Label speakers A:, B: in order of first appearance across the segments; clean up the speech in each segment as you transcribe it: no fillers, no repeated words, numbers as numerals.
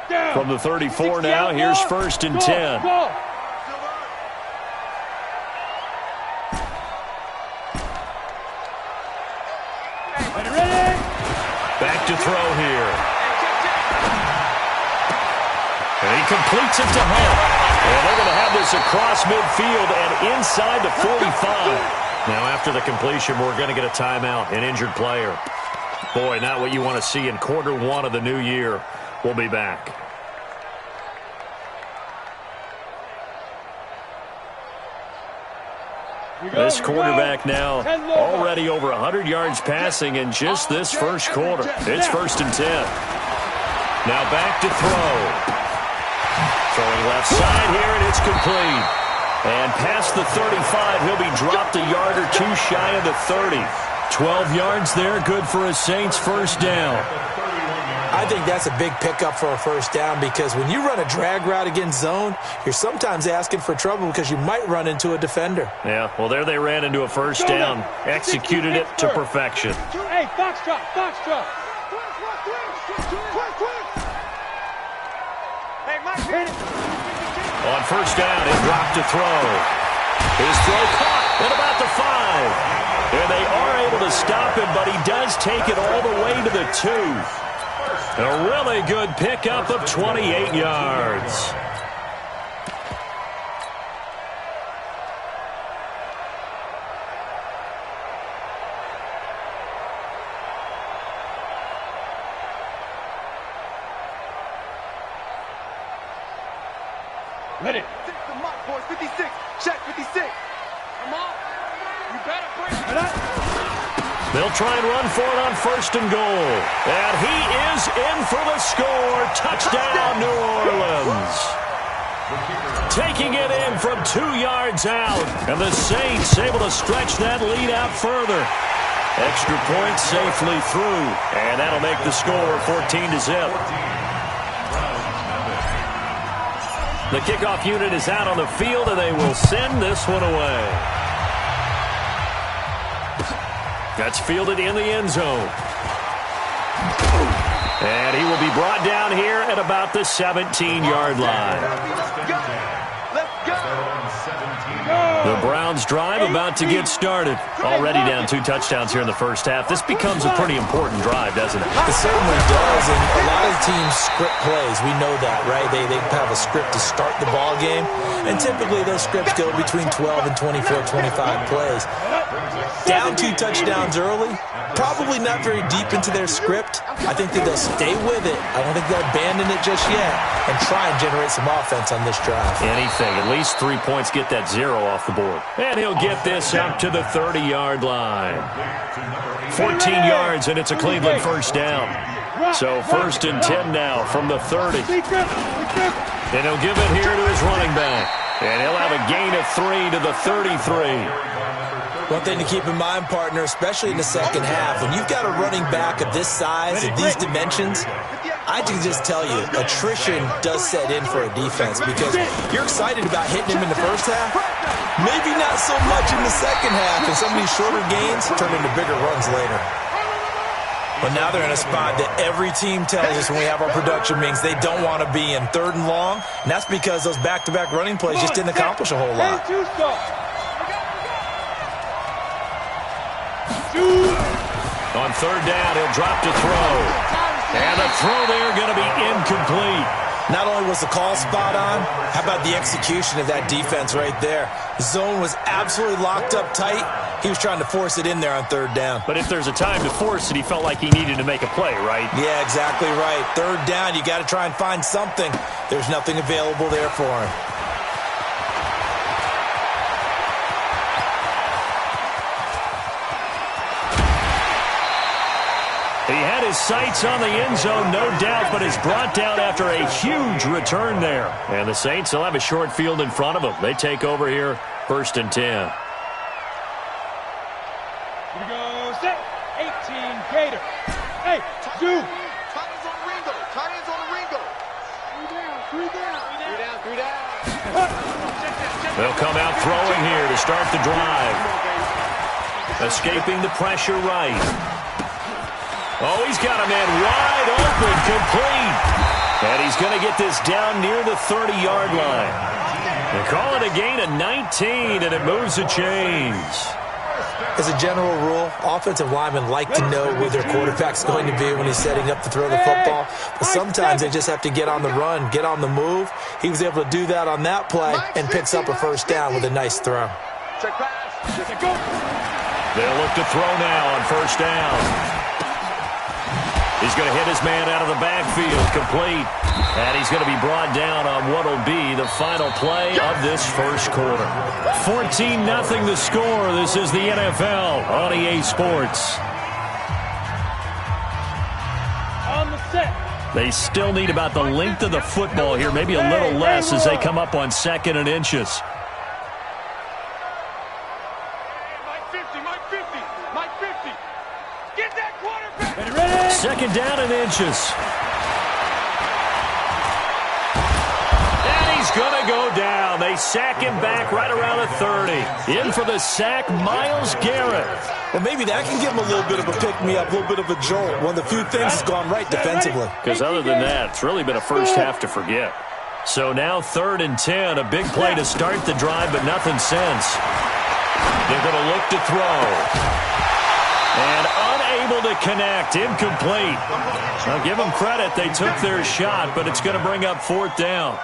A: From the 34 now, here's 1st and 10. Back to throw here. And he completes it to Hunt. And they're going to have this across midfield and inside the 45. Now after the completion, we're going to get a timeout, an injured player. Boy, not what you want to see in Q1 of the new year. We'll be back. This quarterback now already over 100 yards passing in just this first quarter. It's 1st and 10. Now back to throw. Throwing left side here, and it's complete. And past the 35, he'll be dropped a yard or two shy of the 30. 12 yards there, good for a Saints first down.
B: I think that's a big pickup for a first down because when you run a drag route against zone, you're sometimes asking for trouble because you might run into a defender.
A: Yeah, well, there they ran into a first down. Executed it to perfection.
C: Hey, foxtrot, foxtrot.
A: On first down, it dropped to throw. His throw caught at about the 5. And they are able to stop him, but he does take it all the way to the 2. A really good pickup of 28 yards.
C: Ready.
D: The mark, boys. 56. Check 56. Come on. You better bring it.
A: They'll try and run for it on 1st and goal. And he is in for the score. Touchdown, New Orleans. Taking it in from 2 yards out. And the Saints able to stretch that lead out further. Extra point safely through. And that'll make the score 14-0. The kickoff unit is out on the field, and they will send this one away. That's fielded in the end zone. And he will be brought down here at about the 17-yard line. The Browns drive about to get started. Already down 2 touchdowns here in the first half. This becomes a pretty important drive, doesn't it?
B: It certainly does, and a lot of teams script plays. We know that, right? They have a script to start the ball game, and typically those scripts go between 12 and 24, 25 plays. Down 2 touchdowns early, probably not very deep into their script. I think that they'll stay with it. I don't think they'll abandon it just yet and try and generate some offense on this drive.
A: Anything, at least 3 points, get that 0 off the board. And he'll get this up to the 30-yard line. 14 yards, and it's a Cleveland first down. So 1st and 10 now from the 30. And he'll give it here to his running back. And he'll have a gain of 3 to the 33.
B: One thing to keep in mind, partner, especially in the second half, when you've got a running back of this size and these dimensions, I can just tell you, attrition does set in for a defense because you're excited about hitting him in the first half, maybe not so much in the second half, and some of these shorter gains turn into bigger runs later. But now they're in a spot that every team tells us when we have our production meetings they don't want to be in, 3rd and long, and that's because those back-to-back running plays just didn't accomplish a whole lot.
A: On 3rd down, he'll drop to throw. And the throw there going to be incomplete.
B: Not only was the call spot on, how about the execution of that defense right there? The zone was absolutely locked up tight. He was trying to force it in there on 3rd down.
A: But if there's a time to force it, he felt like he needed to make a play, right?
B: Yeah, exactly right. 3rd down, you got to try and find something. There's nothing available there for him.
A: He had his sights on the end zone, no doubt, but is brought down after a huge return there. And the Saints will have a short field in front of them. They take over here, 1st and 10.
C: Here we go, set, 18, Gator. Hey, Zoo.
D: Tight ends on Ringo. Tight ends on the Ringo. 3 down.
A: They'll come out throwing here to start the drive. Escaping the pressure right. Oh, he's got a man wide open, complete. And he's going to get this down near the 30-yard line. They call it a gain of 19, and it moves the chains.
B: As a general rule, offensive linemen like to know where their quarterback's going to be when he's setting up to throw the football. But sometimes they just have to get on the run, get on the move. He was able to do that on that play and picks up a first down with a nice throw.
A: They'll look to throw now on first down. He's going to hit his man out of the backfield, complete. And he's going to be brought down on what will be the final play of this first quarter. 14-0 the score. This is the NFL on EA Sports.
C: On the set.
A: They still need about the length of the football here, maybe a little less as they come up on 2nd and inches.
D: Mike 50. Get that quarterback.
C: Ready?
A: 2nd down and inches. And he's going to go down. They sack him back right around the 30. In for the sack, Myles Garrett.
B: Well, maybe that can give him a little bit of a pick-me-up, a little bit of a jolt. One of the few things that's gone right defensively.
A: Because other than that, it's really been a first half to forget. So now 3rd and 10, a big play to start the drive, but nothing since. They're going to look to throw. And unable to connect, incomplete. I'll give them credit, they took their shot, but it's going to bring up 4th down.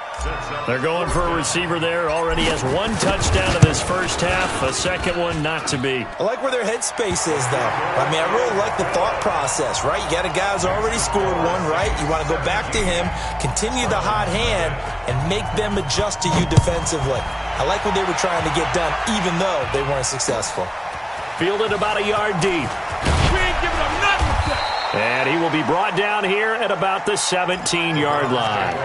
A: They're going for a receiver there, already has 1 touchdown in this first half, a second one not to be.
B: I like where their headspace is, though. I mean, I really like the thought process, right? You got a guy who's already scored one, right? You want to go back to him, continue the hot hand, and make them adjust to you defensively. I like what they were trying to get done, even though they weren't successful.
A: Fielded about a yard deep.
C: We ain't giving them nothing.
A: And he will be brought down here at about the 17-yard line.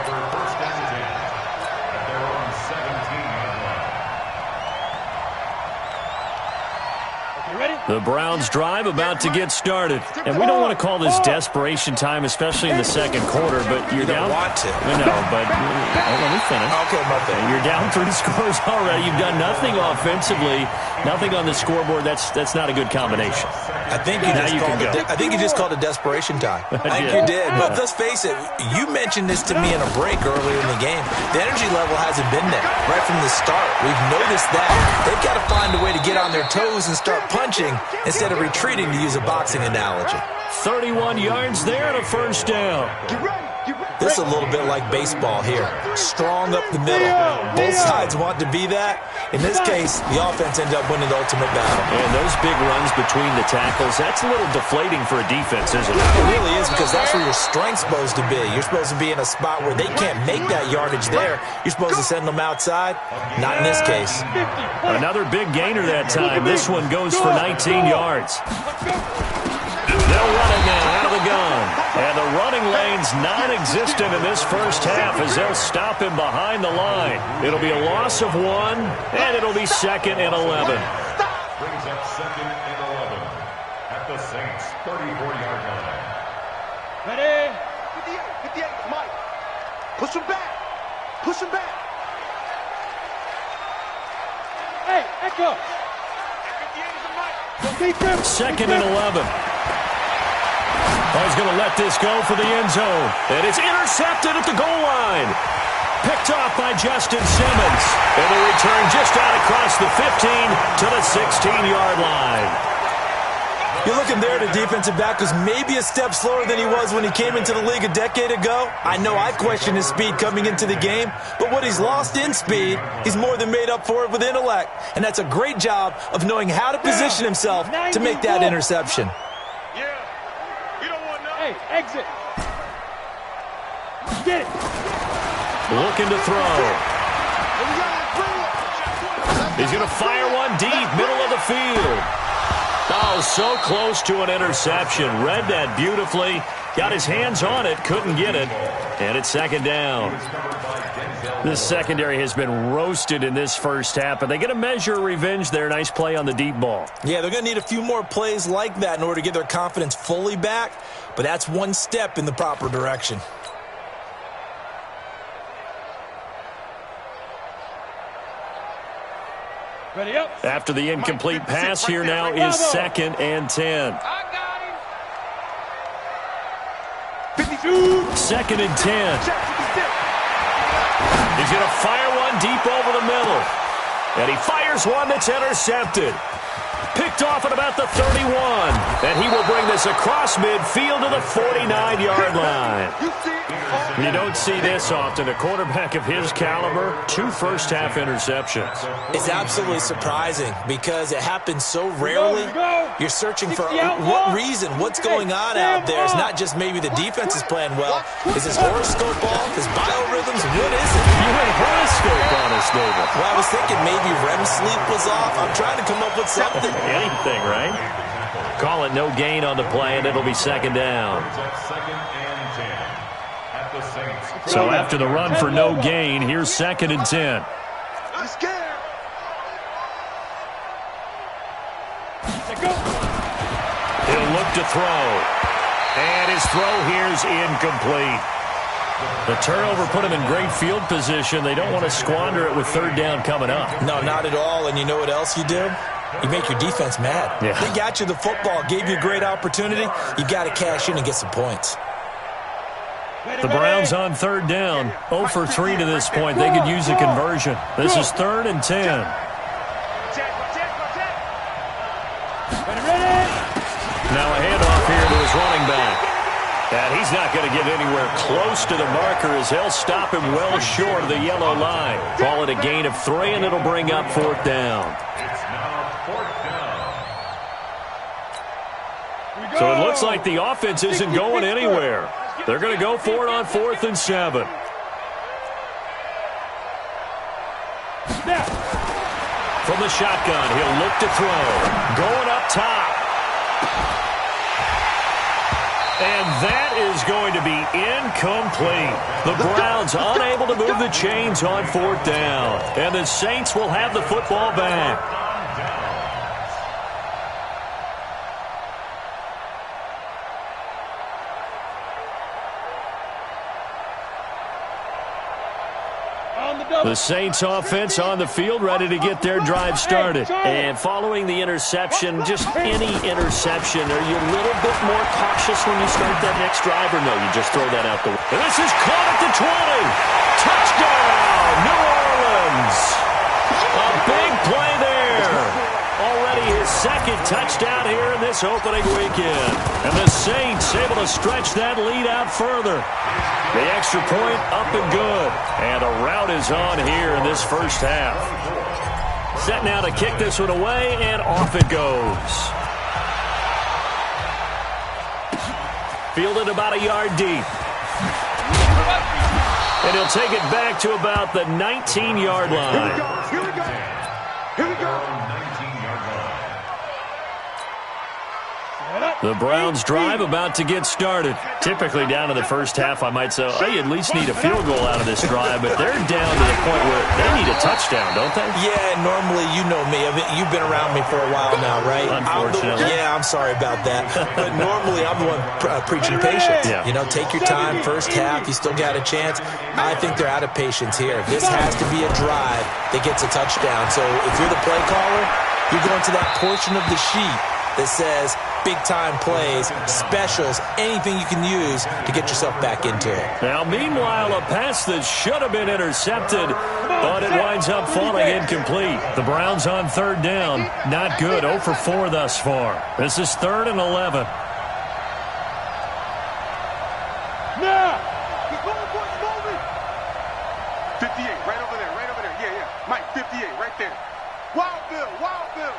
A: The Browns drive about to get started. And we don't want to call this desperation time, especially in the second quarter, but you're down.
B: You don't want to.
A: No, but let me finish.
B: Okay, my bad.
A: You're down 3 scores already. You've done nothing offensively, nothing on the scoreboard. That's not a good combination.
B: I think you just called it desperation time. I think you did. But let's face it, you mentioned this to me in a break earlier in the game. The energy level hasn't been there right from the start. We've noticed that. They've got to find a way to get on their toes and start punching instead of retreating, to use a boxing analogy.
A: 31 yards there and a first down.
B: This is a little bit like baseball here. Strong up the middle. Both sides want to be that. In this case, the offense ended up winning the ultimate battle.
A: And those big runs between the tackles, that's a little deflating for a defense, isn't it?
B: It really is, because that's where your strength's supposed to be. You're supposed to be in a spot where they can't make that yardage there. You're supposed to send them outside. Not in this case.
A: Another big gainer that time. This one goes for 19 yards. They'll run it now out of the gun. And the running lane's non-existent in this first half as they'll stop him behind the line. It'll be a loss of 1, and it'll be 2nd and 11.
E: Brings up 2nd and 11 at the Saints' 34-yard line.
C: Ready?
D: 58, Mike. Push him back. Push him back.
C: Hey, Echo.
D: 58 is a Mike.
A: 2nd and 11. He's going to let this go for the end zone. And it's intercepted at the goal line. Picked off by Justin Simmons. And the return just out across the 15 to the 16-yard line.
B: You're looking there at a defensive back who's maybe a step slower than he was when he came into the league a decade ago. I know I questioned his speed coming into the game, but what he's lost in speed, he's more than made up for it with intellect. And that's a great job of knowing how to position himself to make that interception.
C: Hey, exit. Get it.
A: Looking to throw. He's going to fire one deep, middle of the field. Oh, so close to an interception. Read that beautifully. Got his hands on it, couldn't get it. And it's 2nd down. This secondary has been roasted in this first half, but they get a measure of revenge there. Nice play on the deep ball.
B: Yeah, they're going to need a few more plays like that in order to get their confidence fully back, but that's one step in the proper direction.
C: Ready up.
A: After the incomplete pass, here now is 2nd and 10.
D: I got him. 50,
A: Second and 10. He's going to fire one deep over the middle. And he fires one that's intercepted. Picked off at about the 31. And he will bring this across midfield to the 49-yard line. You don't see this often. A quarterback of his caliber, 2 first-half interceptions.
B: It's absolutely surprising because it happens so rarely. You're searching for what reason, what's going on out there. It's not just maybe the defense is playing well. Is his horoscope off? His biorhythms? What is it?
A: You went horoscope on us, David.
B: Well, I was thinking maybe REM sleep was off. I'm trying to come up with something.
A: Anything, right? Call it no gain on the play, and it'll be second down. So after the run for no gain, here's second and 10. He'll look to throw. And his throw here's incomplete. The turnover put him in great field position. They don't want to squander it with third down coming up.
B: No, not at all. And you know what else you do? You make your defense mad.
A: Yeah.
B: They got you the football, gave you a great opportunity. You got to cash in and get some points.
A: The Browns on third down. 0 for 3 to this point. They could use a conversion. This is third and 10. Now a handoff here to his running back. And he's not going to get anywhere close to the marker as they'll stop him well short of the yellow line. Call it a gain of 3, and it'll bring up fourth down.
E: It's now fourth down.
A: So it looks like the offense isn't going anywhere. They're going to go for it on 4th and 7. From the shotgun, he'll look to throw. Going up top. And that is going to be incomplete. The Browns unable to move the chains on 4th down. And the Saints will have the football back. The Saints offense on the field, ready to get their drive started. And following the interception, just any interception, are you a little bit more cautious when you start that next drive, or no, you just throw that out the way? And this is caught at the 20. Touchdown, New Orleans. A big play there. Already his second touchdown here in this opening weekend. And the Saints able to stretch that lead out further. The extra point up and good. And a rout is on here in this first half. Set now to kick this one away, and off it goes. Fielded about a yard deep. And he'll take it back to about the 19-yard line.
D: Here we go. Here we go.
A: The Browns drive about to get started. Typically down in the first half, I might say, oh, you at least need a field goal out of this drive, but they're down to the point where they need a touchdown, don't they?
B: Yeah, normally, you know me. You've been around me for a while now, right?
A: Unfortunately.
B: I'm sorry about that. But normally, I'm the one preaching patience.
A: Yeah.
B: You know, take your time. First half, you still got a chance. I think they're out of patience here. This has to be a drive that gets a touchdown. So if you're the play caller, you're going to that portion of the sheet that says big-time plays, specials, anything you can use to get yourself back into it.
A: Now, meanwhile, a pass that should have been intercepted, but it winds up falling incomplete. The Browns on third down. Not good. 0 for 4 thus far. This is 3rd and 11.
D: Now! He's moving, boys, moving! 58, right over there, right over there. Yeah, yeah. Mike, 58, right there. Wild Bill, Wild Bill.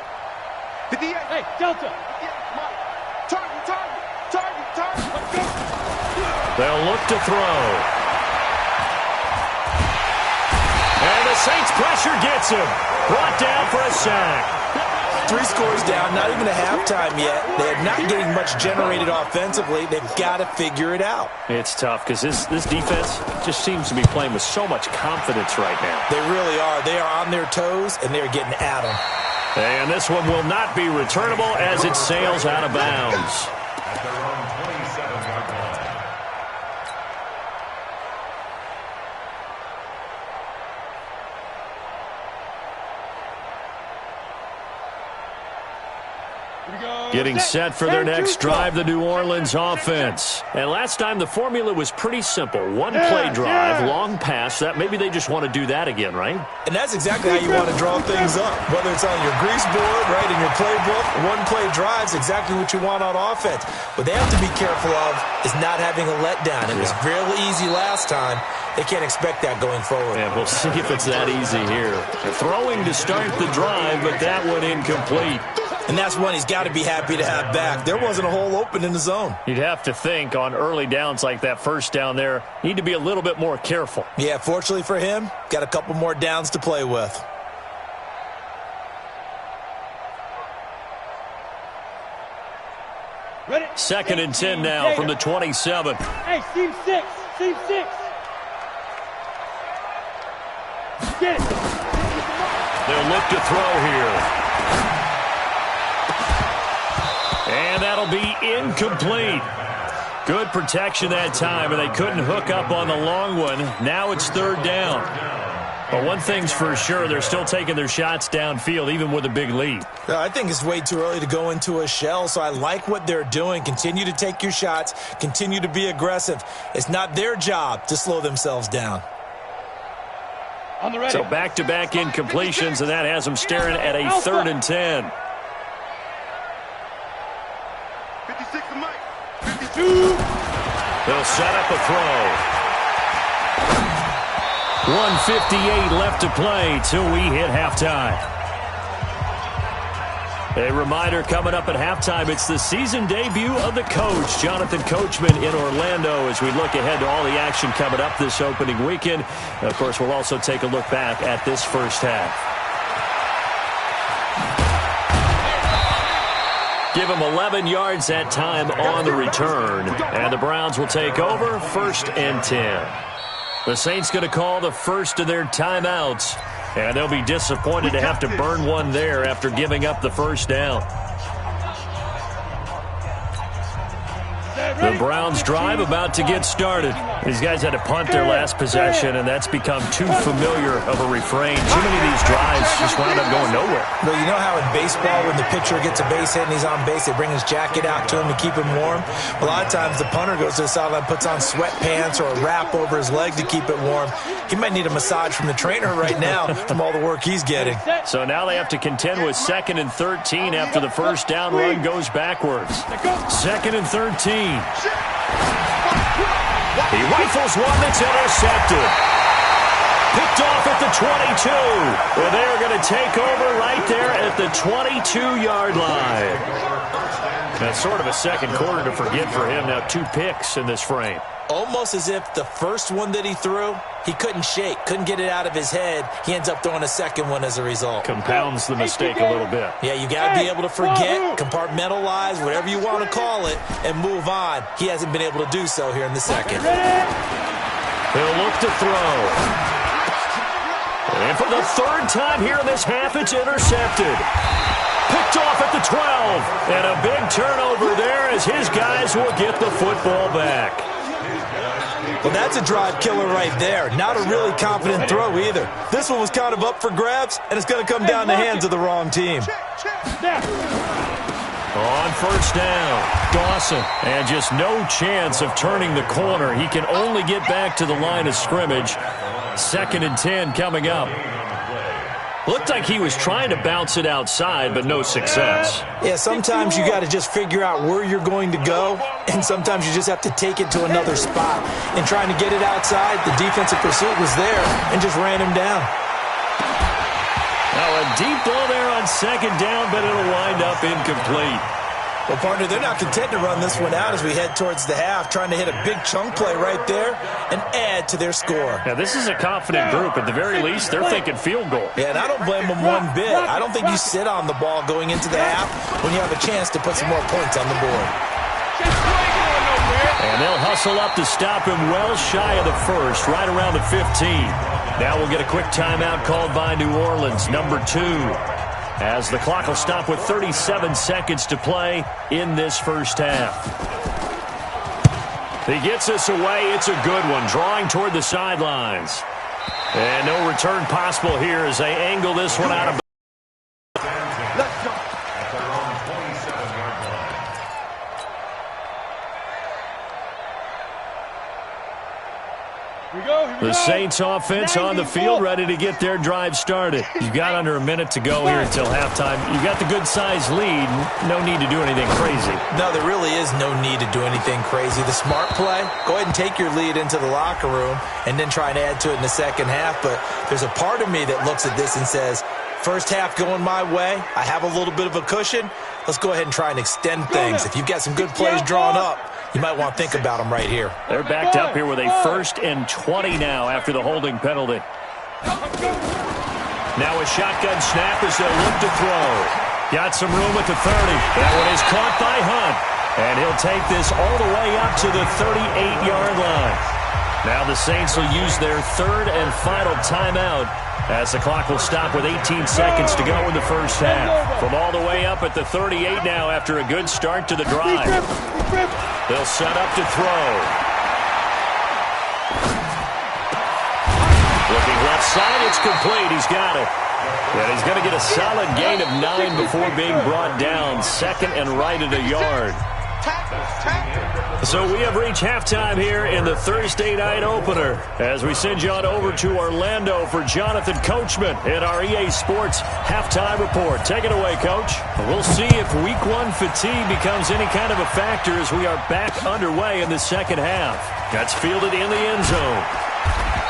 D: 58.
C: Hey, Delta.
D: Yeah, Mike. Target, target, target, target. Let's go.
A: They'll look to throw. And the Saints pressure gets him. Brought down for a sack.
B: 3 scores down, not even a halftime yet. They're not getting much generated offensively. They've got to figure it out.
A: It's tough because this defense just seems to be playing with so much confidence right now.
B: They really are. They are on their toes, and they're getting at them.
A: And this one will not be returnable as it sails out of bounds.
E: At their own 27-yard line.
A: Getting set for their next drive, the New Orleans offense. And last time, the formula was pretty simple. One play drive, long pass. That maybe they just want to do that again, right?
B: And that's exactly how you want to draw things up. Whether it's on your grease board, right, in your playbook, one play drive is exactly what you want on offense. What they have to be careful of is not having a letdown. It was really easy last time. They can't expect that going forward.
A: Yeah, we'll see if it's that easy here. They're throwing to start the drive, but that one incomplete.
B: And that's one he's got to be happy to have back. There wasn't a hole open in the zone.
A: You'd have to think on early downs like that first down there, need to be a little bit more careful.
B: Yeah, fortunately for him, got a couple more downs to play with.
C: Ready?
A: 2nd and 10 now from the 27.
C: Hey, seam 6. Seam 6. Get it.
A: They'll look to throw here. And that'll be incomplete. Good protection that time, and they couldn't hook up on the long one. Now it's 3rd down. But one thing's for sure, they're still taking their shots downfield, even with a big lead.
B: I think it's way too early to go into a shell, so I like what they're doing. Continue to take your shots. Continue to be aggressive. It's not their job to slow themselves down.
C: On the ready.
A: So back-to-back incompletions, and that has them staring at a 3rd and 10.
D: 56 to Mike. 52.
A: They'll set up a throw. 1:58 left to play till we hit halftime. A reminder coming up at halftime, it's the season debut of the coach, Jonathan Coachman, in Orlando, as we look ahead to all the action coming up this opening weekend. And of course, we'll also take a look back at this first half. Give them 11 yards that time on the return. And the Browns will take over 1st and 10. The Saints going to call the first of their timeouts. And they'll be disappointed to have to burn one there after giving up the first down. The Browns drive about to get started. These guys had to punt their last possession, and that's become too familiar of a refrain. Too many of these drives just wound up going nowhere.
B: Well, you know how in baseball, when the pitcher gets a base hit and he's on base, they bring his jacket out to him to keep him warm? A lot of times the punter goes to the sideline, puts on sweatpants or a wrap over his leg to keep it warm. He might need a massage from the trainer right now from all the work he's getting.
A: So now they have to contend with 2nd and 13 after the first down run goes backwards. 2nd and 13. He rifles one that's intercepted. Picked off at the 22. Well, they're going to take over right there at the 22-yard line. That's sort of a second quarter to forget for him. Now 2 picks in this frame.
B: Almost as if the first one that he threw, he couldn't shake, couldn't get it out of his head. He ends up throwing a second one as a result.
A: Compounds the mistake a little bit.
B: Yeah, you got to be able to forget, compartmentalize, whatever you want to call it, and move on. He hasn't been able to do so here in the second.
A: He'll look to throw. And for the 3rd time here in this half, it's intercepted. Picked off at the 12. And a big turnover there as his guys will get the football back.
B: Well, that's a drive killer right there. Not a really confident throw either. This one was kind of up for grabs, and it's going to come down the hands of the wrong team.
A: On first down, Dawson. And just no chance of turning the corner. He can only get back to the line of scrimmage. 2nd and 10 coming up. Looked like he was trying to bounce it outside, but no success.
B: Yeah, sometimes you got to just figure out where you're going to go, and sometimes you just have to take it to another spot. And trying to get it outside, the defensive pursuit was there and just ran him down.
A: Now a deep ball there on 2nd down, but it'll wind up incomplete.
B: Well, partner, they're not content to run this one out as we head towards the half, trying to hit a big chunk play right there and add to their score.
A: Now, this is a confident group. At the very least, they're thinking field goal.
B: Yeah, and I don't blame them one bit. I don't think you sit on the ball going into the half when you have a chance to put some more points on the board.
A: And they'll hustle up to stop him well shy of the first, right around the 15. Now we'll get a quick timeout called by New Orleans, number 2. As the clock will stop with 37 seconds to play in this first half. He gets us away. It's a good one, drawing toward the sidelines. And no return possible here as they angle this one out of. The Saints offense on the field, ready to get their drive started. You've got under a minute to go here until halftime. You've got the good-sized lead. No need to do anything crazy.
B: No, there really is no need to do anything crazy. The smart play, go ahead and take your lead into the locker room and then try and add to it in the second half. But there's a part of me that looks at this and says, first half going my way, I have a little bit of a cushion. Let's go ahead and try and extend things. If you've got some good plays drawn up, you might want to think about them right here.
A: They're backed up here with a 1st and 20 now after the holding penalty. Now a shotgun snap as they'll look to throw. Got some room at the 30. That one is caught by Hunt. And he'll take this all the way up to the 38-yard line. Now the Saints will use their 3rd and final timeout as the clock will stop with 18 seconds to go in the first half. From all the way up at the 38 now after a good start to the drive. They'll set up to throw. Looking left side, it's complete. He's got it. And he's going to get a solid gain of 9 before being brought down. 2nd and right at a yard. So we have reached halftime here in the Thursday night opener as we send you on over to Orlando for Jonathan Coachman in our EA Sports halftime report. Take it away, Coach. We'll see if week 1 fatigue becomes any kind of a factor as we are back underway in the second half. That's fielded in the end zone.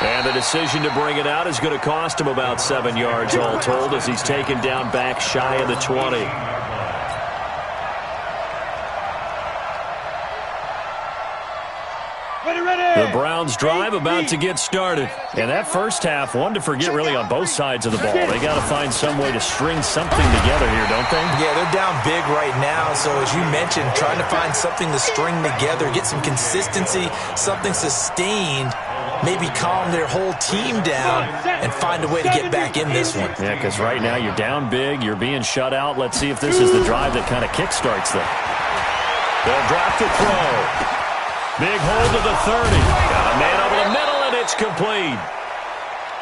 A: And the decision to bring it out is going to cost him about 7 yards all told as he's taken down back shy of the 20. The Browns drive about to get started. And that first half, one to forget really on both sides of the ball. They got to find some way to string something together here, don't they?
B: Yeah, they're down big right now. So as you mentioned, trying to find something to string together, get some consistency, something sustained, maybe calm their whole team down and find a way to get back in this one.
A: Yeah, because right now you're down big, you're being shut out. Let's see if this is the drive that kind of kickstarts them. They'll drop to throw. Big hold to the 30. Got a man over the middle, and it's complete.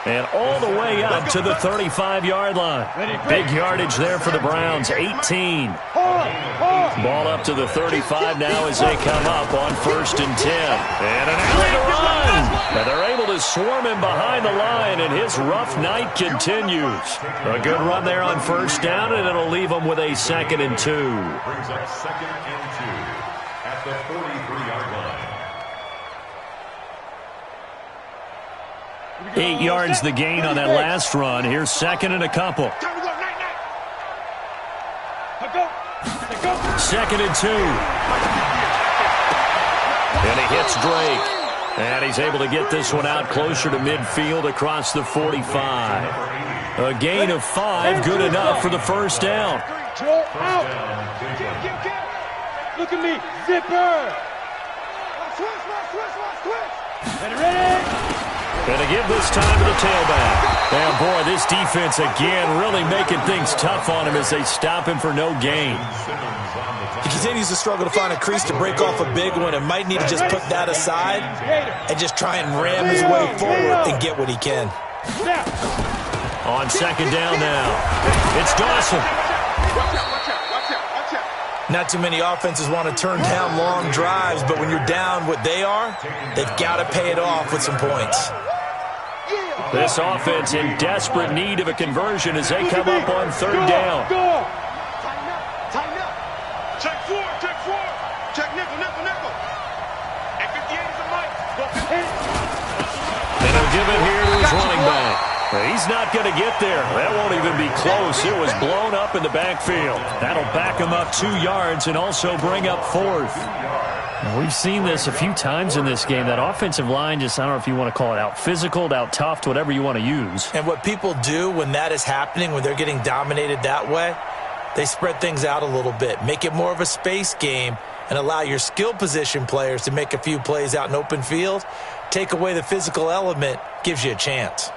A: And all the way up to the 35-yard line. Big yardage there for the Browns, 18. Ball up to the 35 now as they come up on 1st and 10. And an alley to run. And they're able to swarm him behind the line, and his rough night continues. A good run there on 1st down, and it'll leave them with a 2nd and 2.
E: Brings up 2nd and 2 at the 43-yard line.
A: 8 yards the gain on that last run. Here's 2nd and a couple. 2nd and 2. And he hits Drake. And he's able to get this one out closer to midfield across the 45. A gain of 5, good enough for the 1st down.
C: Look at me, zipper. Ready?
A: And to give this time to the tailback. And boy, this defense again really making things tough on him as they stop him for no gain.
B: He continues to struggle to find a crease to break off a big one and might need to just put that aside and just try and ram his way forward and get what he can.
A: On 2nd down now, it's Dawson.
B: Not too many offenses want to turn down long drives, but when you're down what they are, they've got to pay it off with some points.
A: This offense in desperate need of a conversion as they come up on 3rd down.
D: Check four. Check nickel. And 58 is a mic.
A: And he'll give it here to his running back. He's not going to get there. That won't even be close. It was blown up in the backfield. That'll back him up 2 yards and also bring up 4th. We've seen this a few times in this game. That offensive line just, I don't know if you want to call it out physical, out tough, whatever you want to use.
B: And what people do when that is happening, when they're getting dominated that way, they spread things out a little bit, make it more of a space game, and allow your skill position players to make a few plays out in open field. Take away the physical element, gives you a chance.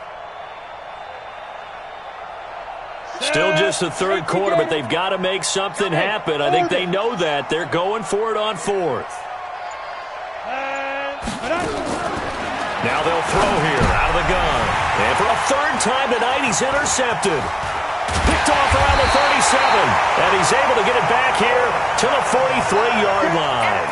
A: Still just the 3rd quarter, but they've got to make something happen. I think they know that. They're going for it on 4th. Now they'll throw here out of the gun. And for a 3rd time tonight, he's intercepted. Picked off around the 37. And he's able to get it back here to the 43-yard line.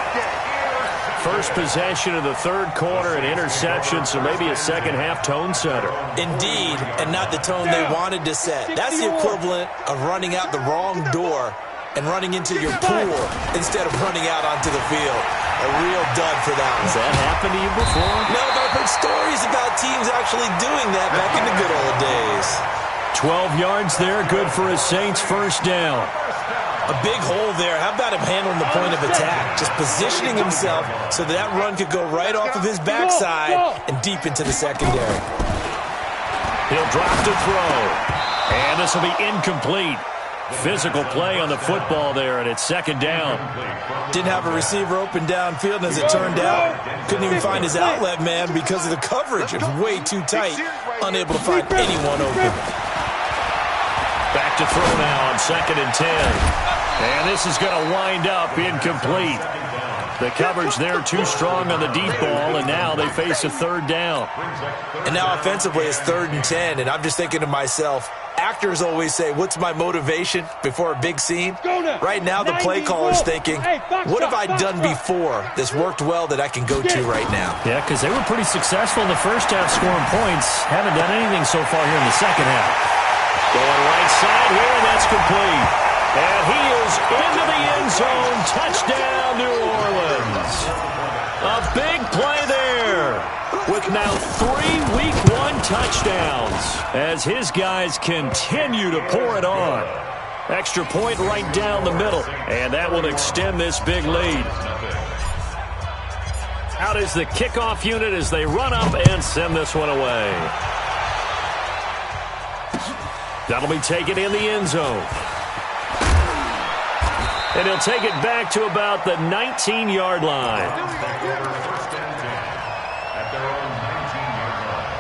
A: first possession of the third quarter, an interception, so maybe a second-half tone setter.
B: Indeed, and not the tone they wanted to set. That's the equivalent of running out the wrong door and running into your pool instead of running out onto the field. A real dud for that one.
A: Has that happened to you before?
B: No, but I've heard stories about teams actually doing that back in the good old days.
A: 12 yards there, good for a Saints first down.
B: A big hole there. How about him handling the point of attack? Just positioning himself so that run could go right off of his backside and deep into the secondary.
A: He'll drop to throw. And this will be incomplete. Physical play on the football there, and it's second down.
B: Didn't have a receiver open downfield, and as it turned out, couldn't even find his outlet man because of the coverage. It was way too tight, unable to find anyone open.
A: Back to throw now on 2nd and 10. And this is going to wind up incomplete. The coverage there too strong on the deep ball, and now they face a third down.
B: And now offensively it's 3rd and 10, and I'm just thinking to myself, actors always say, what's my motivation before a big scene? Right now the play caller's thinking, what have I done before that's worked well that I can go to right now?
A: Yeah, because they were pretty successful in the first half scoring points. Haven't done anything so far here in the second half. Going right side here, and that's complete. And he is into the end zone. Touchdown, New Orleans. A big play there with now 3 Week 1 touchdowns as his guys continue to pour it on. Extra point right down the middle, and that will extend this big lead. Out is the kickoff unit as they run up and send this one away. That'll be taken in the end zone. And he'll take it back to about the 19-yard line.
E: First and 10 at their own 19-yard line.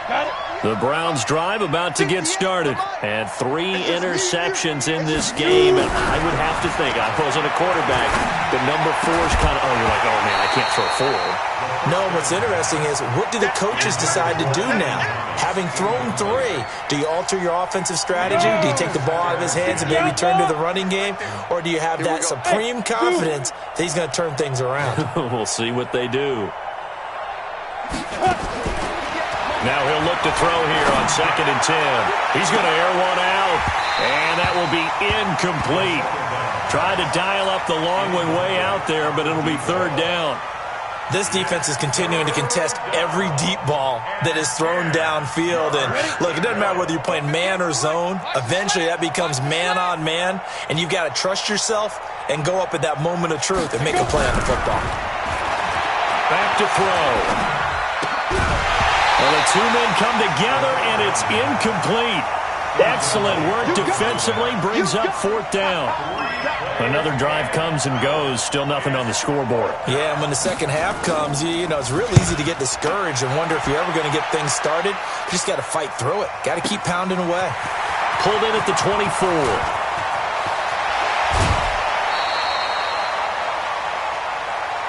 C: Got it.
A: The Browns drive about to get started. And 3 interceptions in this game. And I would have to think, I wasn't a quarterback, the number 4 is kind of, you're like, oh, man, I can't throw 4.
B: No, what's interesting is, what do the coaches decide to do now? Having thrown 3, do you alter your offensive strategy? Do you take the ball out of his hands and maybe turn to the running game? Or do you have that supreme confidence that he's going to turn things around?
A: We'll see what they do. Now he'll look to throw here on 2nd and 10. He's going to air one out, and that will be incomplete. Tried to dial up the long way out there, but it'll be 3rd down.
B: This defense is continuing to contest every deep ball that is thrown downfield. And look, it doesn't matter whether you're playing man or zone. Eventually that becomes man on man, and you've got to trust yourself and go up at that moment of truth and make a play on the football.
A: Back to throw. Well, the 2 men come together, and it's incomplete. Excellent work defensively, brings up 4th down. Another drive comes and goes, still nothing on the scoreboard.
B: Yeah, and when the second half comes, you know, it's real easy to get discouraged and wonder if you're ever going to get things started. You just got to fight through it. Got to keep pounding away.
A: Pulled in at the 24.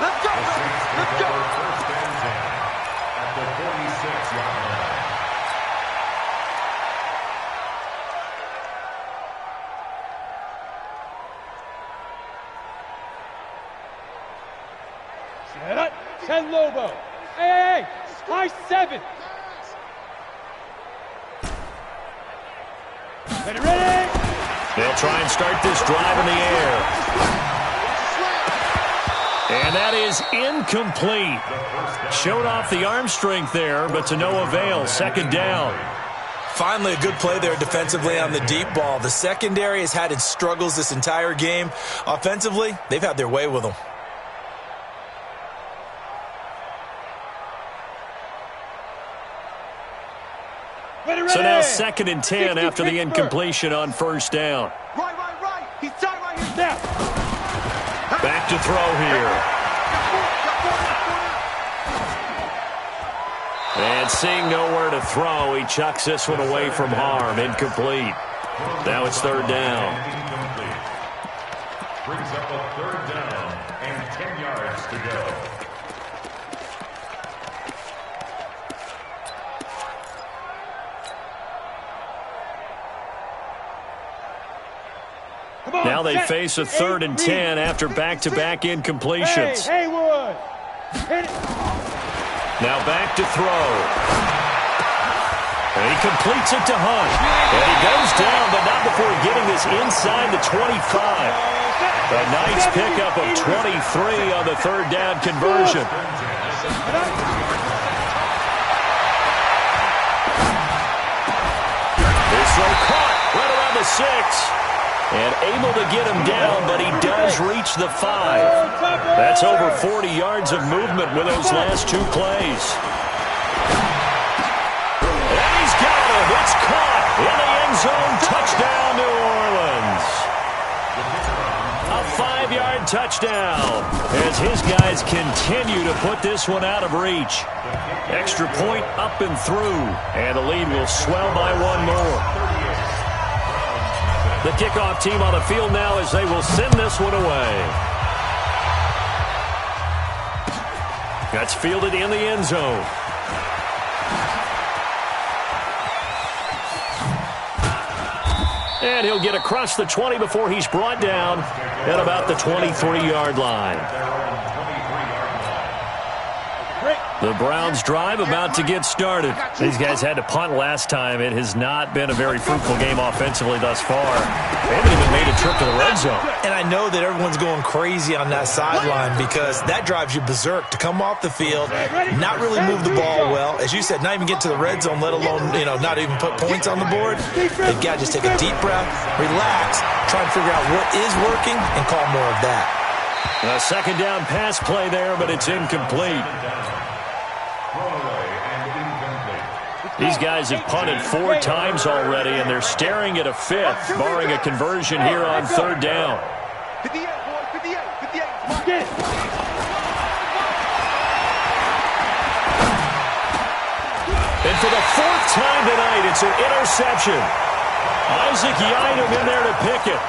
D: Let's go. Let's go.
E: First and 10 at the 46-yard line.
C: Set up. 10 Lobo. Hey. High 7. Ready.
A: They'll try and start this drive in the air. And that is incomplete. Showed off the arm strength there, but to no avail. 2nd down.
B: Finally, a good play there defensively on the deep ball. The secondary has had its struggles this entire game. Offensively, they've had their way with them.
A: So now 2nd and 10 after the incompletion on 1st down.
D: Right. He's tight right here. Now.
A: Back to throw here. And seeing nowhere to throw, he chucks this one away from harm. Incomplete. Now it's 3rd down.
E: Incomplete. Brings up a 3rd down and 10 yards to go.
A: Now Now they face a 3rd and 10 after back-to-back incompletions.
C: Hey, Haywood. Hit it.
A: Now back to throw. And he completes it to Hunt. And he goes down, but not before getting this inside the 25. A nice pickup of 23 on the 3rd down conversion. This throw caught right around the 6. And able to get him down, but he does reach the 5. That's over 40 yards of movement with those last 2 plays. And he's got him. It's caught in the end zone. Touchdown, New Orleans. A 5-yard touchdown as his guys continue to put this one out of reach. Extra point up and through, and the lead will swell by 1 more. The kickoff team on the field now as they will send this one away. That's fielded in the end zone. And he'll get across the 20 before he's brought down at about the 23-yard line. The Browns drive about to get started. These guys had to punt last time. It has not been a very fruitful game offensively thus far. They haven't even made a trip to the red zone.
B: And I know that everyone's going crazy on that sideline because that drives you berserk to come off the field, not really move the ball well. As you said, not even get to the red zone, let alone, not even put points on the board. They've got to just take a deep breath, relax, try and figure out what is working, and call more of that.
A: A 2nd down pass play there, but it's incomplete. These guys have punted 4 times already, and they're staring at a 5th, barring a conversion here on 3rd down.
D: 58, boy, 58.
A: And for the 4th time tonight, it's an interception. Isaac Yiadom in there to pick it.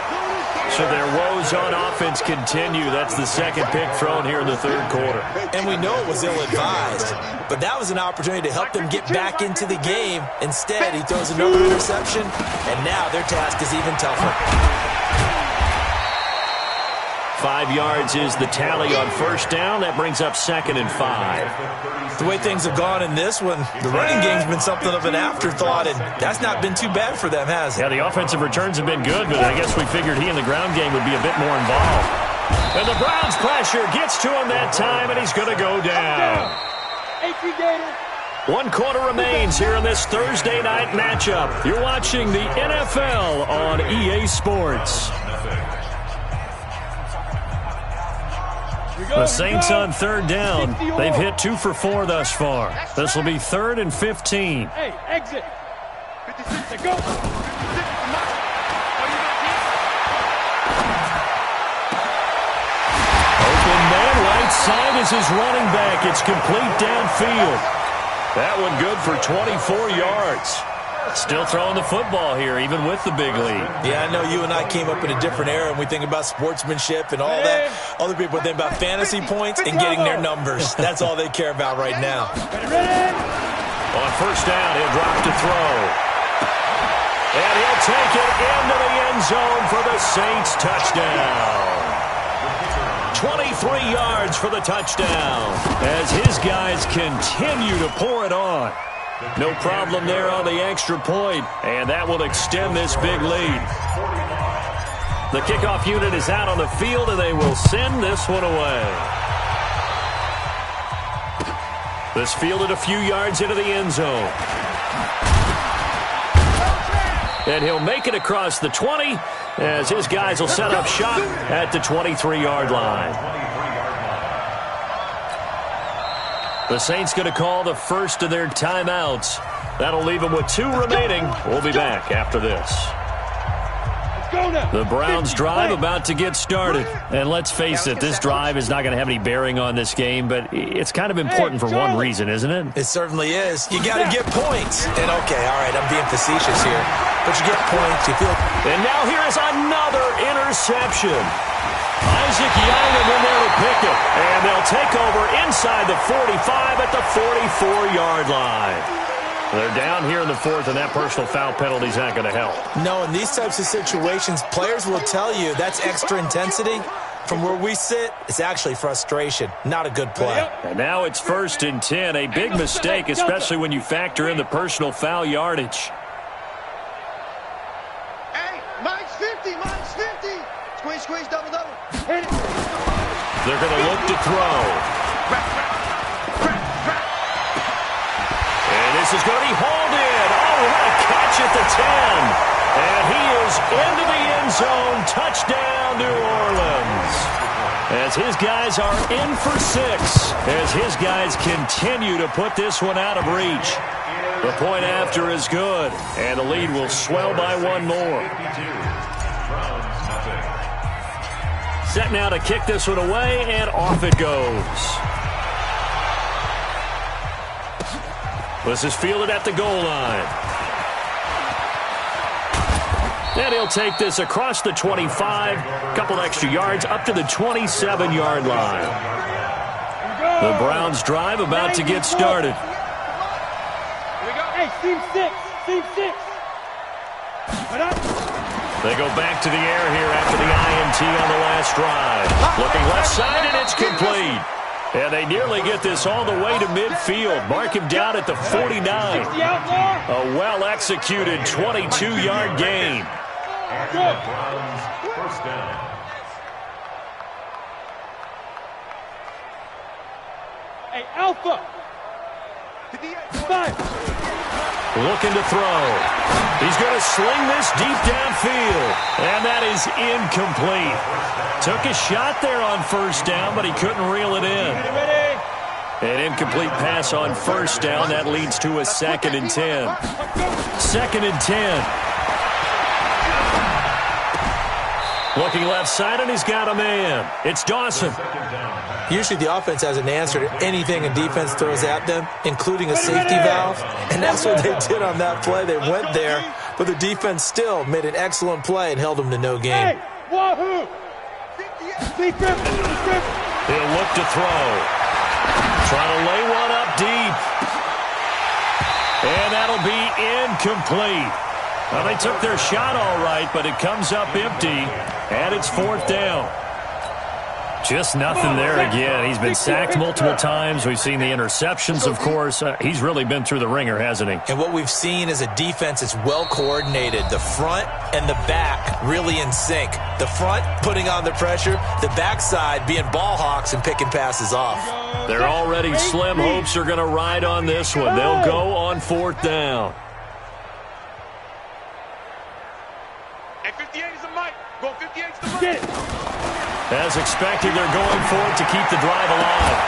A: So their woes on offense continue. That's the 2nd pick thrown here in the 3rd quarter.
B: And we know it was ill-advised, but that was an opportunity to help them get back into the game. Instead, he throws another interception, and now their task is even tougher.
A: 5 yards is the tally on 1st down. That brings up 2nd and 5.
B: The way things have gone in this one, the running game's been something of an afterthought, and that's not been too bad for them, has it?
A: Yeah, the offensive returns have been good, but I guess we figured he in the ground game would be a bit more involved. And the Browns pressure gets to him that time, and he's going to go down. 1 quarter remains here in this Thursday night matchup. You're watching the NFL on EA Sports. The Saints on 3rd down. They've hit 2 for 4 thus far. This will be 3rd and 15.
C: Hey, exit. 56 to go.
A: Open man right side is his running back. It's complete downfield. That one good for 24 yards. Still throwing the football here, even with the big lead.
B: Yeah, I know you and I came up in a different era, and we think about sportsmanship and all that. Other people think about fantasy points and getting their numbers. That's all they care about right now.
A: On 1st down, he'll drop to throw. And he'll take it into the end zone for the Saints touchdown. 23 yards for the touchdown as his guys continue to pour it on. No problem there on the extra point, and that will extend this big lead. The kickoff unit is out on the field, and they will send this one away. This fielded a few yards into the end zone. And he'll make it across the 20 as his guys will set up shop at the 23-yard line. The Saints going to call the first of their timeouts. That'll leave them with 2 remaining. We'll be back after this. The Browns drive about to get started. And let's face it, this drive is not going to have any bearing on this game, but it's kind of important for one reason, isn't it?
B: It certainly is. You got to get points. And okay, all right, I'm being facetious here. But you get points, you feel...
A: And now here is another interception. Isaac Yiadom in there to pick it. And they'll take over inside the 45 at the 44-yard line. They're down here in the fourth, and that personal foul penalty is not going to help.
B: No, in these types of situations, players will tell you that's extra intensity. From where we sit, it's actually frustration. Not a good play.
A: And now it's 1st and 10. A big mistake, especially when you factor in the personal foul yardage.
C: Hey, minus 50. Squeeze, double.
A: They're going to look to throw. And this is going to be hauled in. Oh, what a catch at the 10. And he is into the end zone. Touchdown, New Orleans. As his guys are in for 6. As his guys continue to put this one out of reach. The point after is good. And the lead will swell by one more. Set now to kick this one away, and off it goes. This is fielded at the goal line. And he'll take this across the 25, couple extra yards, up to the 27-yard line. The Browns' drive about to get started.
C: Hey, team 6.
A: They go back to the air here after the INT on the last drive. Looking left side, and it's complete. And they nearly get this all the way to midfield. Mark him down at the 49. A well-executed 22-yard gain.
E: And the Browns, first down.
C: Hey, Alpha. 5.
A: Looking to throw. He's going to sling this deep downfield. And that is incomplete. Took a shot there on first down, but he couldn't reel it in. An incomplete pass on first down. That leads to a 2nd and 10. 2nd and 10. Looking left side, and he's got a man. It's Dawson.
B: Usually the offense has an answer to anything a defense throws at them, including a safety valve. And that's what they did on that play. They went there, but the defense still made an excellent play and held them to no gain.
C: Hey, wahoo!
A: He'll look to throw. Trying to lay one up deep. And that'll be incomplete. Well, they took their shot all right, but it comes up empty, and it's 4th down. Just nothing there again. He's been sacked multiple times. We've seen the interceptions, of course. He's really been through the ringer, hasn't he?
B: And what we've seen is a defense that's well-coordinated. The front and the back really in sync. The front putting on the pressure, the backside being ball hawks and picking passes off.
A: They're already slim hopes are going to ride on this one. They'll go on 4th down.
D: Hey, 58 is the mic. Go 58 is the mic.
C: Get it.
A: As expected, they're going for it to keep the drive alive.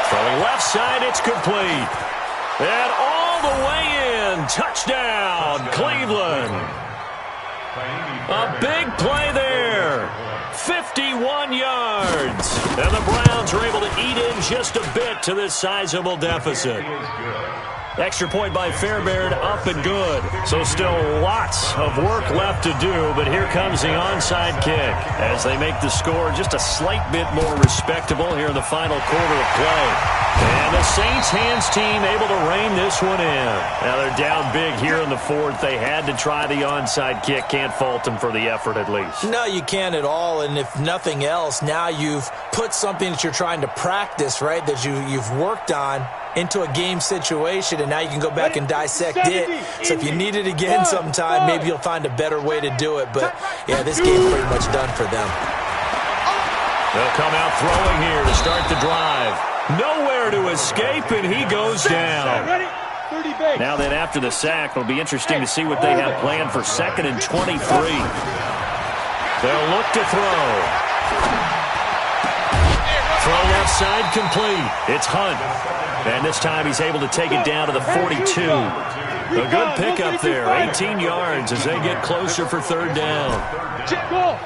A: Throwing left side, it's complete. And all the way in. Touchdown, Cleveland. A big play there. 51 yards. And the Browns are able to eat in just a bit to this sizable deficit. Extra point by Fairbairn, up and good. So still lots of work left to do, but here comes the onside kick as they make the score just a slight bit more respectable here in the final quarter of play. And the Saints hands team able to rein this one in. Now they're down big here in the 4th. They had to try the onside kick. Can't fault them for the effort at least.
B: No, you can't at all. And if nothing else, now you've put something that you're trying to practice, right, that you've worked on into a game situation, and now you can go back and dissect it. So if you need it again sometime, maybe you'll find a better way to do it. But, yeah, this game's pretty much done for them.
A: They'll come out throwing here to start the drive. Nowhere to escape, and he goes down. Now then, after the sack, it'll be interesting to see what they have planned for 2nd and 23. They'll look to throw. Throw left side complete. It's Hunt. And this time he's able to take it down to the 42. A good pickup there. 18 yards as they get closer for 3rd down.
C: Go.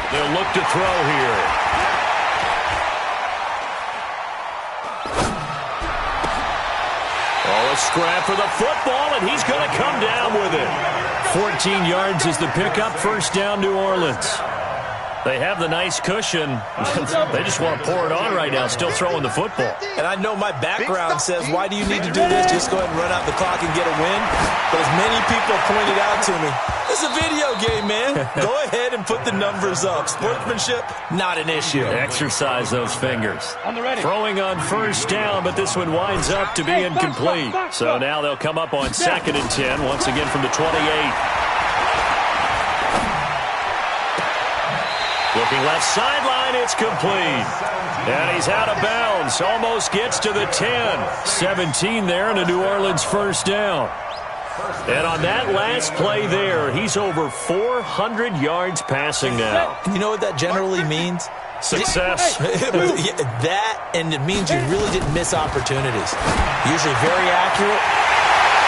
A: They'll look to throw here. Oh, a scrap for the football, and he's going to come down with it. 14 yards is the pickup. 1st down, New Orleans. They have the nice cushion. They just want to pour it on right now, still throwing the football.
B: And I know my background says, why do you need to do this? Just go ahead and run out the clock and get a win. But as many people pointed out to me, it's a video game, man. Go ahead and put the numbers up. Sportsmanship, not an issue.
A: Exercise those fingers.
C: On the ready.
A: Throwing on first down, but this one winds up to be incomplete. So now they'll come up on 2nd and 10, once again from the 28. Looking left sideline, it's complete. And he's out of bounds, almost gets to the 10. 17 there and a New Orleans first down. And on that last play there, he's over 400 yards passing now.
B: You know what that generally means?
A: Success.
B: That, and it means you really didn't miss opportunities. Usually very accurate.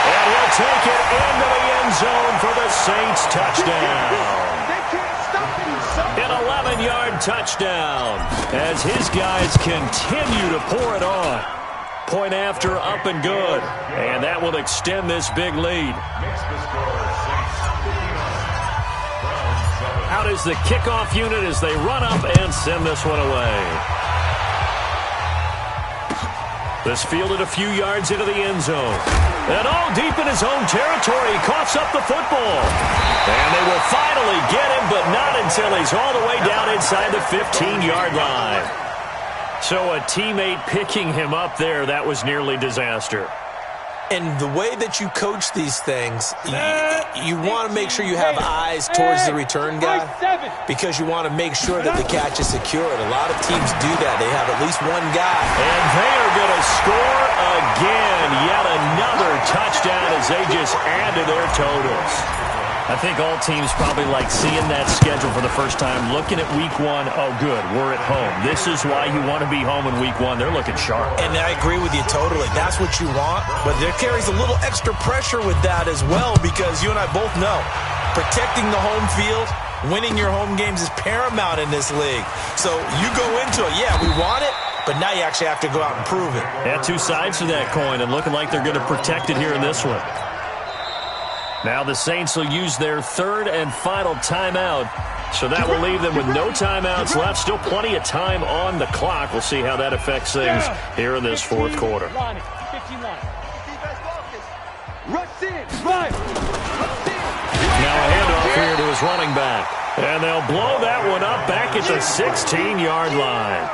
A: And he'll take it into the end zone for the Saints touchdown. An 11-yard touchdown as his guys continue to pour it on. Point after, up and good. And that will extend this big lead. Out is the kickoff unit as they run up and send this one away. This fielded a few yards into the end zone. And all deep in his own territory, he coughs up the football. And they will finally get him, but not until he's all the way down inside the 15-yard line. So a teammate picking him up there, that was nearly disaster.
B: And the way that you coach these things, you want to make sure you have eyes towards the return guy because you want to make sure that the catch is secured. A lot of teams do that. They have at least one guy.
A: And they are going to score again. Yet another touchdown as they just add to their totals. I think all teams probably like seeing that schedule for the first time, looking at week 1. Oh, good, we're at home. This is why you want to be home in week 1. They're looking sharp.
B: And I agree with you totally. That's what you want. But there carries a little extra pressure with that as well because you and I both know protecting the home field, winning your home games is paramount in this league. So you go into it, yeah, we want it, but now you actually have to go out and prove it.
A: Yeah, two sides to that coin and looking like they're going to protect it here in this one. Now the Saints will use their third and final timeout. So that will leave them with no timeouts left. Still plenty of time on the clock. We'll see how that affects things here in this fourth quarter.
C: Now
A: a handoff here to his running back. And they'll blow that one up back at the 16-yard line.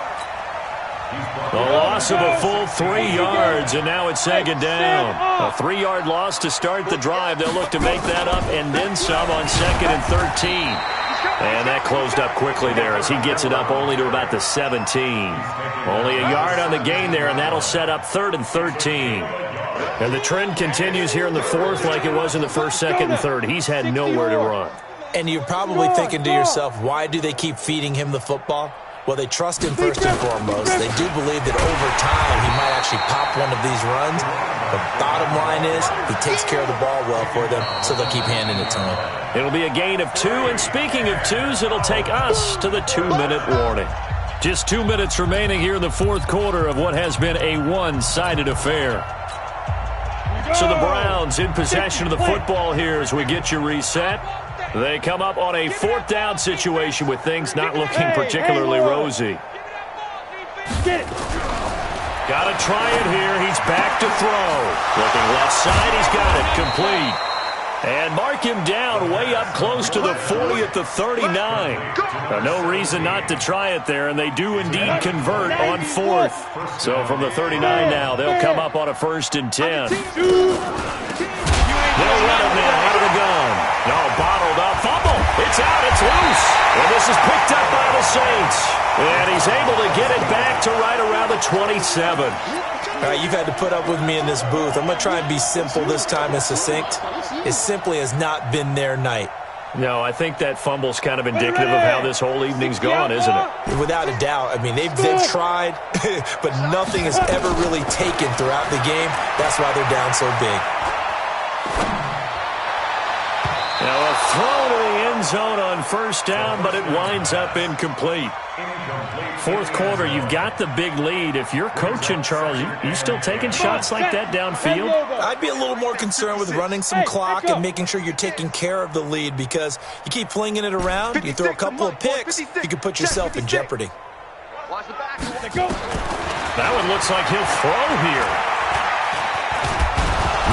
A: The loss of a full 3 yards, and now it's 2nd down. A 3-yard loss to start the drive. They'll look to make that up and then some on 2nd and 13. And that closed up quickly there as he gets it up only to about the 17. Only a yard on the gain there, and that'll set up 3rd and 13. And the trend continues here in the fourth like it was in the first, second, and third. He's had nowhere to run.
B: And you're probably thinking to yourself, why do they keep feeding him the football? Well, they trust him first and foremost. They do believe that over time he might actually pop one of these runs. But bottom line is he takes care of the ball well for them, so they'll keep handing it to him.
A: It'll be a gain of 2, and speaking of 2s, it'll take us to the 2-minute warning. Just 2 minutes remaining here in the fourth quarter of what has been a one-sided affair. So the Browns in possession of the football here as we get you reset. They come up on a 4th down situation with things not looking particularly rosy. Got to try it here. He's back to throw. Looking left side. He's got it. Complete. And mark him down way up close to the 40 at the 39. No reason not to try it there, and they do indeed convert on 4th. So from the 39 now, they'll come up on a 1st and 10. They'll run it now out of the gun. No, bottled up. Fumble. It's out. It's loose. And this is picked up by the Saints. And he's able to get it back to right around the 27.
B: All right, you've had to put up with me in this booth. I'm going to try and be simple this time and succinct. It simply has not been their night.
A: No, I think that fumble's kind of indicative of how this whole evening's gone, isn't it?
B: Without a doubt. I mean, they've tried, but nothing has ever really taken throughout the game. That's why they're down so big.
A: Now a throw to the end end zone on first down, but it winds up incomplete. Fourth quarter, you've got the big lead. If you're coaching, Charles, you still taking shots like that downfield?
B: I'd be a little more concerned with running some clock and making sure you're taking care of the lead, because you keep flinging it around, you throw a couple of picks, you can put yourself in jeopardy.
A: That one looks like he'll throw here.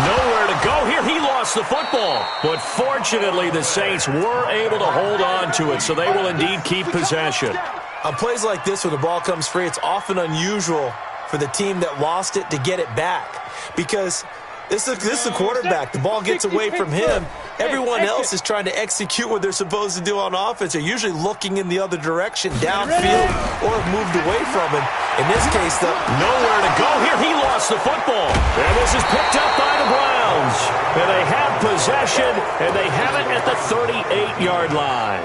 A: Nowhere to go here. He lost the football. But fortunately, the Saints were able to hold on to it, so they will indeed keep possession.
B: On plays like this, when the ball comes free, it's often unusual for the team that lost it to get it back, because this is the quarterback. The ball gets away from him. Everyone else is trying to execute what they're supposed to do on offense. They're usually looking in the other direction, downfield, or have moved away from him. In this case, though,
A: nowhere to go here. He lost the football. And this is picked up by the Browns. And they have possession, and they have it at the 38-yard line.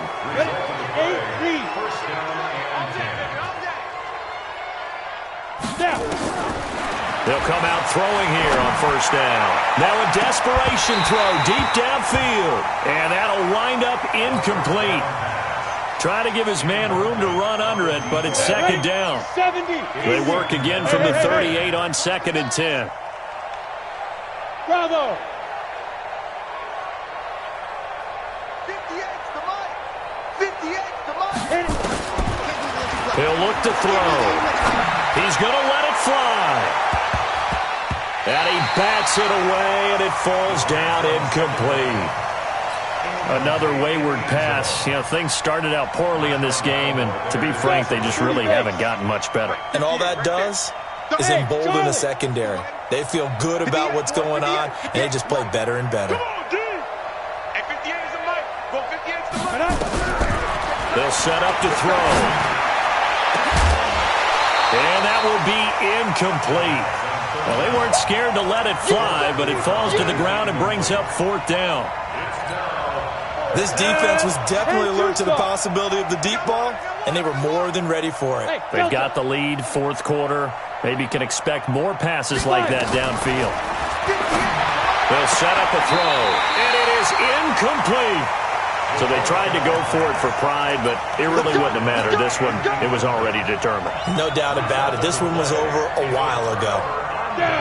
A: They'll come out throwing here on first down. Now a desperation throw deep downfield. And that'll wind up incomplete. Try to give his man room to run under it, but it's second down. They work again from the 38 on 2nd and 10.
C: Bravo.
A: He'll look to throw. He's going to let it fly. And he bats it away, and it falls down incomplete. Another wayward pass. You know, things started out poorly in this game, and to be frank, they just really haven't gotten much better.
B: And all that does is embolden the secondary. They feel good about what's going on, and they just play better and better.
A: They'll set up to throw. And that will be incomplete. Well, they weren't scared to let it fly, but it falls to the ground and brings up 4th down.
B: This defense was definitely alert to the possibility of the deep ball, and they were more than ready for it.
A: They've got the lead, fourth quarter. Maybe can expect more passes like that downfield. They'll set up a throw, and it is incomplete. So they tried to go for it for pride, but it really wouldn't have mattered. This one, it was already determined.
B: No doubt about it. This one was over a while ago.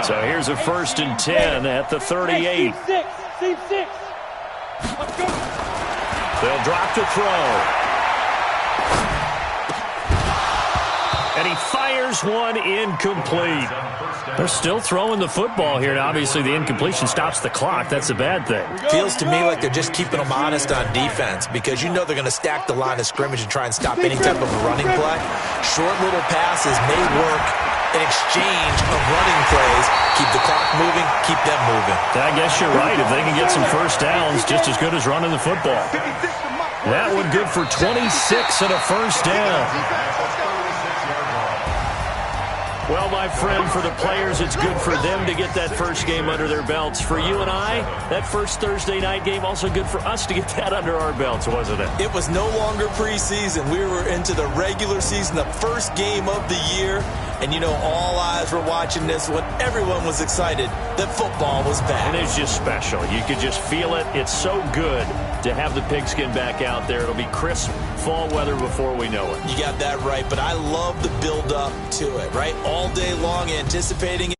A: So here's a 1st and 10 at the 38. They'll drop to throw. And he fires one incomplete. They're still throwing the football here, and obviously the incompletion stops the clock. That's a bad thing.
B: Feels to me like they're just keeping them honest on defense, because you know they're going to stack the line of scrimmage and try and stop any type of a running play. Short little passes may work in exchange of running plays. Keep the clock moving, keep them moving.
A: I guess you're right. If they can get some first downs, just as good as running the football. That one good for 26 and a first down. Well, my friend, for the players, it's good for them to get that first game under their belts. For you and I, that first Thursday night game, also good for us to get that under our belts, wasn't it?
B: It was no longer preseason. We were into the regular season, the first game of the year. And, you know, all eyes were watching this when everyone was excited that football was back.
A: And it's just special. You could just feel it. It's so good to have the pigskin back out there. It'll be crisp fall weather before we know it.
B: You got that right, but I love the build-up to it, right? All day long anticipating it.